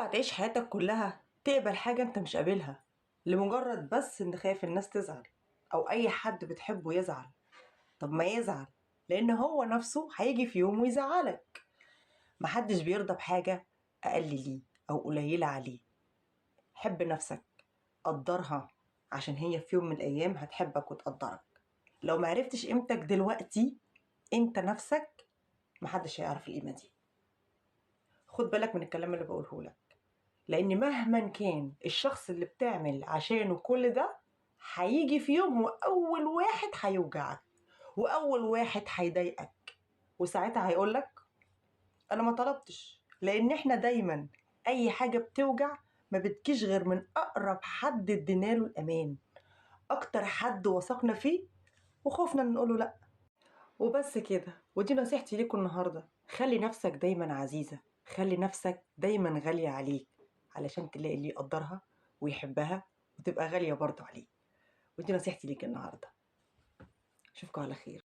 اوعى تعيش حياتك كلها تقبل حاجة انت مش قابلها لمجرد بس ان خايف الناس تزعل او اي حد بتحبه يزعل. طب ما يزعل، لان هو نفسه هيجي في يوم ويزعلك. محدش بيرضى بحاجة اقل ليه او قليلة عليه. حب نفسك، قدرها، عشان هي في يوم من الايام هتحبك وتقدرك. لو معرفتش قيمتك دلوقتي انت نفسك، محدش هيعرف القيمة دي. خد بالك من الكلام اللي بقوله لك، لان مهما كان الشخص اللي بتعمل عشانه كل ده هيجي في يوم واول واحد هيوجعك واول واحد هيضايقك، وساعتها هيقولك انا ما طلبتش. لان احنا دايما اي حاجة بتوجع ما بتجيش غير من اقرب حد اديناله الامان، اكتر حد وثقنا فيه وخوفنا نقوله لا. وبس كده. ودي نصيحتي ليكم النهاردة، خلي نفسك دايما عزيزة، خلي نفسك دايما غالية عليك، علشان تلاقي اللي يقدرها ويحبها وتبقى غالية برضو عليك. ودي نصيحتي ليك النهاردة. اشوفكم على خير.